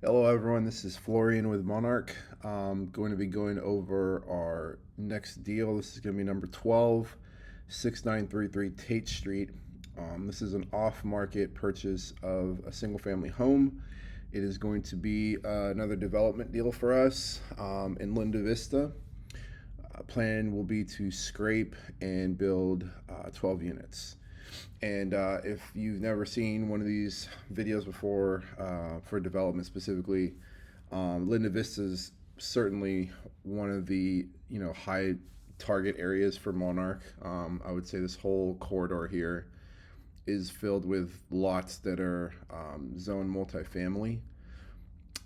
Hello everyone, this is Florian with Monarch. Going to be going over our next deal. This is going to be number 12, 6933 Tait Street. This is an off-market purchase of a single-family home. It is going to be another development deal for us in Linda Vista. Plan will be to scrape and build 12 units. And if you've never seen one of these videos before for development specifically, Linda Vista is certainly one of the high target areas for Monarch. I would say this whole corridor here is filled with lots that are zone multifamily.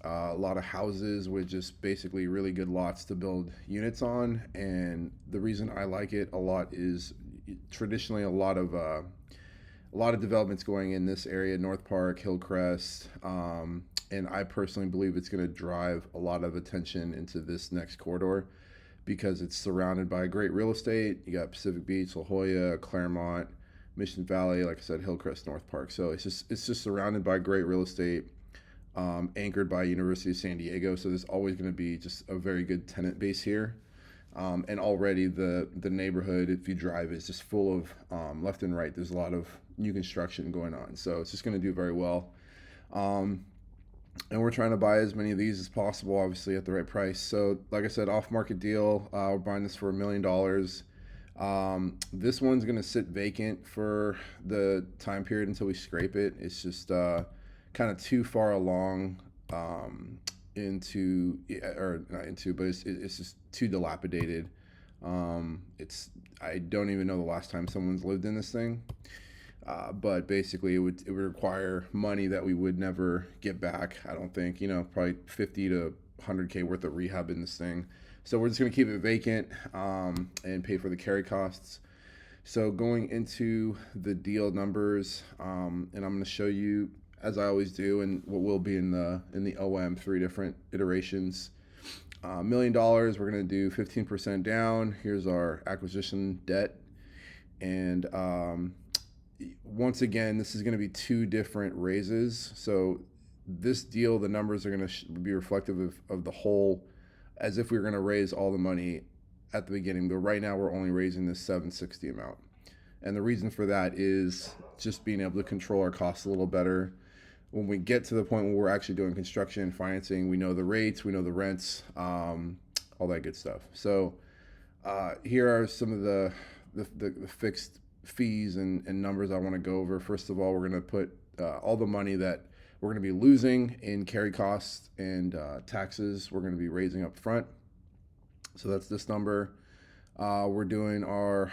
A lot of houses with just basically really good lots to build units on, and the reason I like it a lot is traditionally a lot of developments going in this area, North Park, Hillcrest, and I personally believe it's going to drive a lot of attention into this next corridor because it's surrounded by great real estate. You got Pacific Beach, La Jolla, Claremont, Mission Valley, like I said, Hillcrest, North Park. So it's just surrounded by great real estate, anchored by University of San Diego. So there's always going to be just a very good tenant base here. And already the neighborhood, if you drive, is just full of left and right. There's a lot of new construction going on, so it's just going to do very well. Um, and we're trying to buy as many of these as possible, obviously at the right price. So, like I said, off-market deal. We're buying this for $1 million. This one's going to sit vacant for the time period until we scrape it. It's just kind of too far along. Into or not into, but it's just too dilapidated. It's I don't even know the last time someone's lived in this thing. But basically, it would require money that we would never get back. I don't think, probably 50 to 100K worth of rehab in this thing. So we're just gonna keep it vacant and pay for the carry costs. So going into the deal numbers, and I'm gonna show you as I always do, and what will be in the OM, three different iterations. $1 million, we're gonna do 15% down. Here's our acquisition debt, and once again, this is going to be two different raises. So this deal, the numbers are going to be reflective of the whole, as if we were going to raise all the money at the beginning. But right now, we're only raising this 760 amount, and the reason for that is just being able to control our costs a little better. When we get to the point where we're actually doing construction and financing, we know the rates, we know the rents, all that good stuff. So here are some of the fixed fees and numbers I want to go over. First of all, we're going to put all the money that we're going to be losing in carry costs and taxes, we're going to be raising up front. So that's this number. We're doing our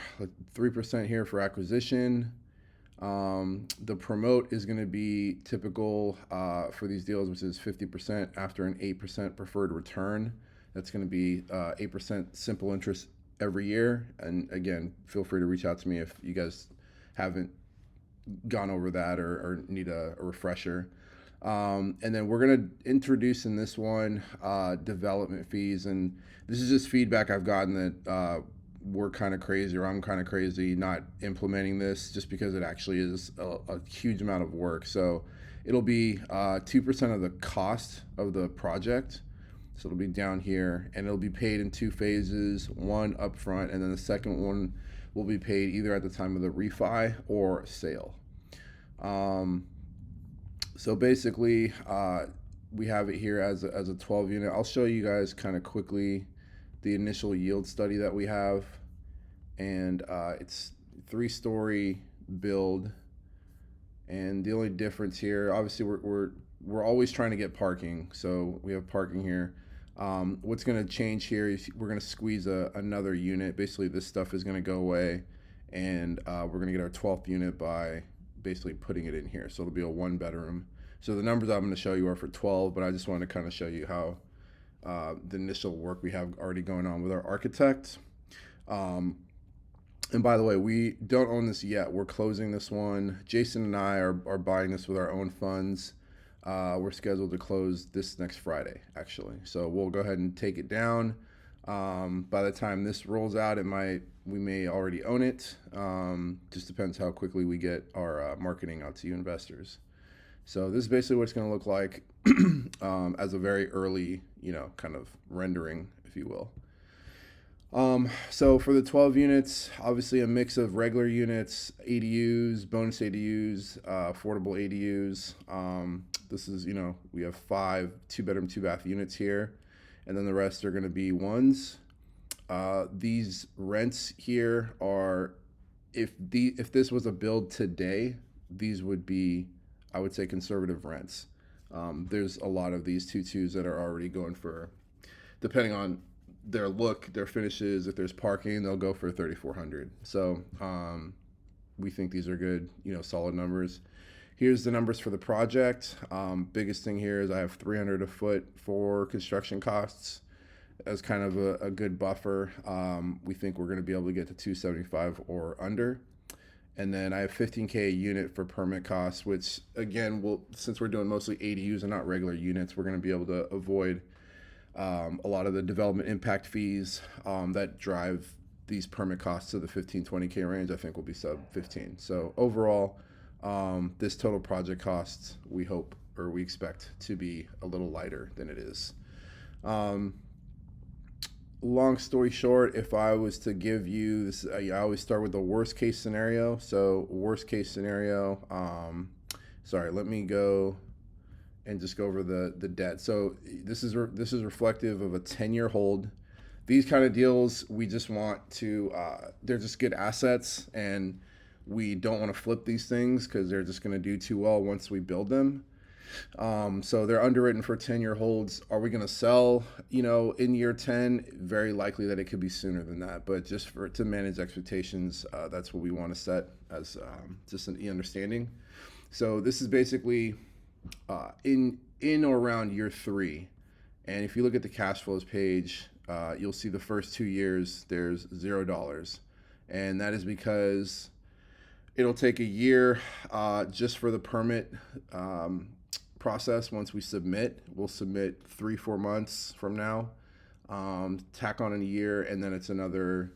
3% here for acquisition. The promote is going to be typical for these deals, which is 50% after an 8% preferred return. That's going to be 8% simple interest every year. And again, feel free to reach out to me if you guys haven't gone over that or need a refresher. And then we're going to introduce in this one development fees. And this is just feedback I've gotten that we're kind of crazy, or I'm kind of crazy not implementing this, just because it actually is a huge amount of work. So it'll be 2% of the cost of the project. So it'll be down here, and it'll be paid in two phases, one up front, and then the second one will be paid either at the time of the refi or sale. So basically, we have it here as a 12 unit. I'll show you guys kind of quickly the initial yield study that we have, and it's 3-story build. And the only difference here, obviously, we're always trying to get parking, so we have parking here. What's going to change here is we're going to squeeze another unit. Basically, this stuff is going to go away, and we're going to get our 12th unit by basically putting it in here. So it'll be a 1-bedroom. So the numbers I'm going to show you are for 12, but I just wanted to kind of show you how the initial work we have already going on with our architect. And by the way, we don't own this yet. We're closing this one. Jason and I are buying this with our own funds. We're scheduled to close this next Friday, actually. So we'll go ahead and take it down. By the time this rolls out, we may already own it. Just depends how quickly we get our marketing out to you investors. So this is basically what it's going to look like. as a very early, kind of rendering, if you will. So for the 12 units, obviously a mix of regular units, ADUs, bonus ADUs, affordable ADUs. This is, we have 5 2-bedroom, 2-bath units here, and then the rest are going to be ones. These rents here are, if this was a build today, these would be, I would say, conservative rents. There's a lot of these 2.2s that are already going for, depending on their look, their finishes, if there's parking, they'll go for 3,400. So we think these are good, solid numbers. Here's the numbers for the project. Biggest thing here is I have 300 a foot for construction costs as kind of a good buffer. We think we're going to be able to get to 275 or under. And then I have 15K a unit for permit costs, which again, since we're doing mostly ADUs and not regular units, we're going to be able to avoid a lot of the development impact fees that drive these permit costs to the 15-20K range. I think will be sub 15. So overall, this total project costs, we hope, or we expect to be a little lighter than it is. Long story short, if I was to give you this, I always start with the worst case scenario. So worst case scenario, sorry, let me go and just go over the debt. So this is reflective of a 10-year hold. These kind of deals, we just want to, they're just good assets, and we don't want to flip these things because they're just going to do too well once we build them. So they're underwritten for 10-year holds. Are we going to sell, in year 10? Very likely that it could be sooner than that. But just to manage expectations, that's what we want to set as just an understanding. So this is basically in or around year 3. And if you look at the cash flows page, you'll see the first 2 years there's $0. And that is because it'll take a year just for the permit process. Once we submit, we'll submit 3-4 months from now, tack on in a year, and then it's another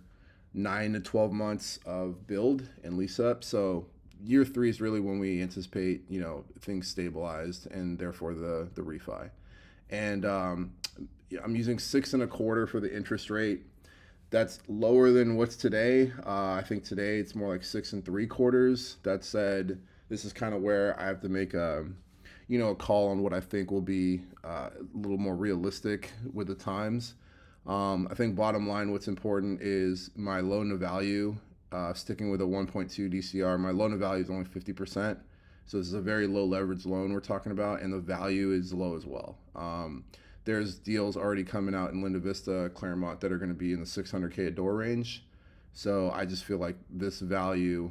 9 to 12 months of build and lease up. So year 3 is really when we anticipate things stabilized, and therefore the refi. And I'm using 6.25% for the interest rate. That's lower than what's today. I think today it's more like 6.75%. That said, this is kind of where I have to make a call on what I think will be a little more realistic with the times. I think bottom line, what's important is my loan to value, sticking with a 1.2 DCR. My loan to value is only 50%. So this is a very low leverage loan we're talking about, and the value is low as well. There's deals already coming out in Linda Vista, Claremont, that are going to be in the 600K a door range. So I just feel like this value,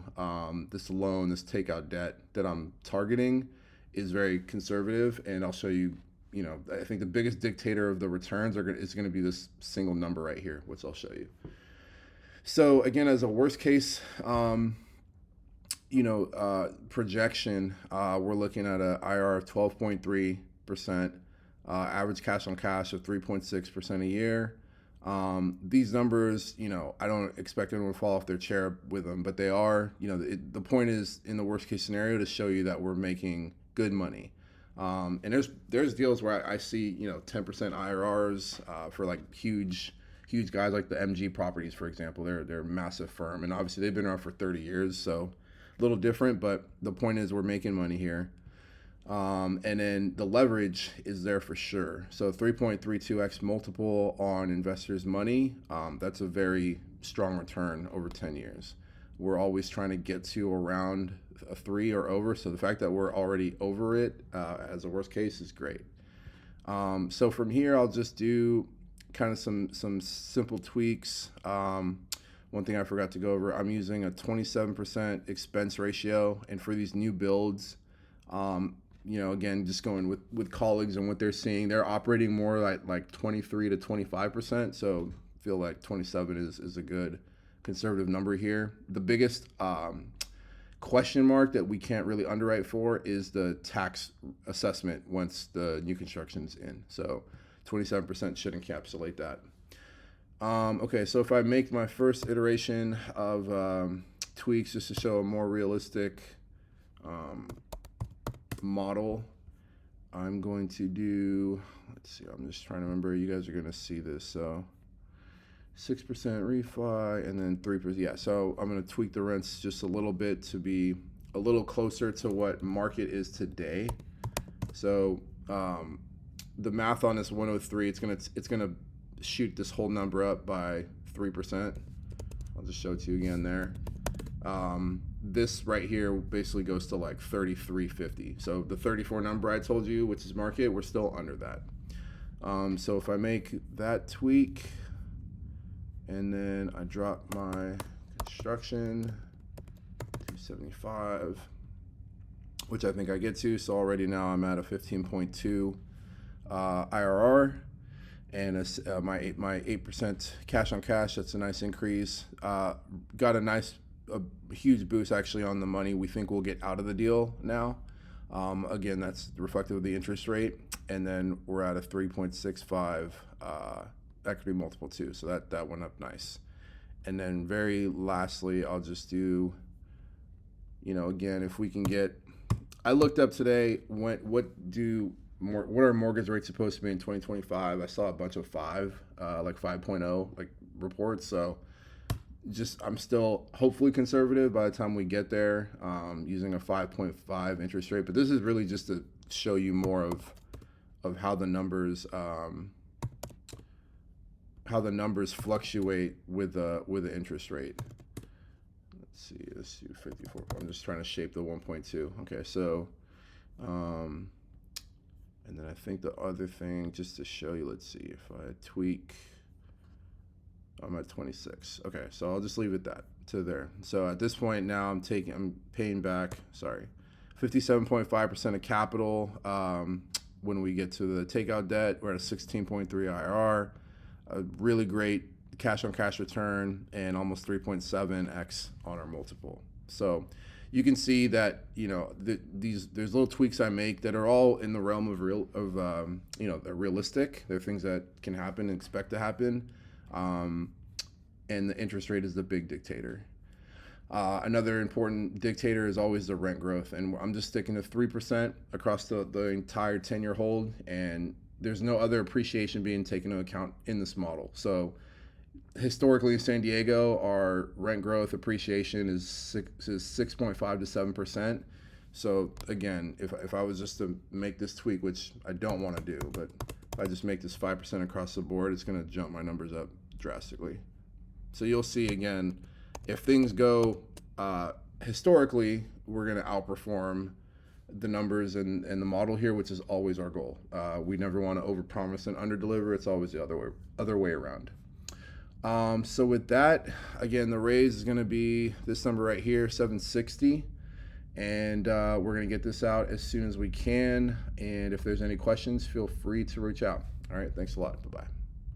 this loan, this takeout debt that I'm targeting is very conservative, and I'll show you. I think the biggest dictator of the returns is going to be this single number right here, which I'll show you. So again, as a worst case, projection, we're looking at an IRR of 12.3%, average cash on cash of 3.6% a year. These numbers, I don't expect anyone to fall off their chair with them, but they are, the point is, in the worst case scenario, to show you that we're making good money. And there's deals where I see 10% IRRs for like huge guys like the MG Properties, for example. They're a massive firm, and obviously they've been around for 30 years, so a little different. But the point is, we're making money here. And then the leverage is there for sure. So 3.32x multiple on investors' money. That's a very strong return over 10 years. We're always trying to get to around a 3 or over. So the fact that we're already over it as a worst case is great. So from here, I'll just do kind of some simple tweaks. One thing I forgot to go over, I'm using a 27% expense ratio. And for these new builds, again, just going with colleagues and what they're seeing, they're operating more like 23 to 25%. So I feel like 27 is a good conservative number here. The biggest question mark that we can't really underwrite for is the tax assessment once the new construction's in. So 27% should encapsulate that. Okay, so if I make my first iteration of tweaks just to show a more realistic model, I'm going to do, let's see, I'm just trying to remember, you guys are going to see this. So 6% refi and then 3%. Yeah, so I'm going to tweak the rents just a little bit to be a little closer to what market is today. So the math on this 103, it's gonna shoot this whole number up by 3%. I'll just show it to you again there. This right here basically goes to like 33.50. So the 34 number I told you, which is market, we're still under that. So if I make that tweak and then I drop my construction 275, which I think I get to. So already now I'm at a 15.2 IRR and my 8% cash on cash. That's a nice increase. Got a huge boost actually on the money we think we'll get out of the deal now. Again, that's reflective of the interest rate, and then we're at a 3.65 equity multiple too. So that went up nice. And then very lastly, I'll just do, again, if we can get, I looked up today, what are mortgage rates supposed to be in 2025? I saw a bunch of 5.0 like reports. So I'm still hopefully conservative by the time we get there, using a 5.5 interest rate. But this is really just to show you more of how the numbers fluctuate with the interest rate. Let's see, let's do 54. I'm just trying to shape the 1.2. Okay, so and then I think the other thing, just to show you, let's see, if I tweak, I'm at 26. Okay, so I'll just leave it to there. So at this point now I'm paying back, 57.5% of capital. When we get to the takeout debt, we're at a 16.3 IRR, a really great cash on cash return, and almost 3.7x on our multiple. So you can see that there's little tweaks I make that are all in the realm of they're realistic. They're things that can happen and expect to happen, and the interest rate is the big dictator. Another important dictator is always the rent growth, and I'm just sticking to 3% across the entire 10-year hold, and there's no other appreciation being taken into account in this model. So historically in San Diego, our rent growth appreciation is 6.5 to 7%. So again, if I was just to make this tweak, which I don't want to do, but if I just make this 5% across the board, it's going to jump my numbers up drastically. So you'll see again, if things go historically, we're going to outperform the numbers and the model here, which is always our goal. We never want to overpromise and underdeliver. It's always the other way around. So with that, again, the raise is going to be this number right here, 760, and we're going to get this out as soon as we can. And if there's any questions, feel free to reach out. All right, thanks a lot. Bye-bye.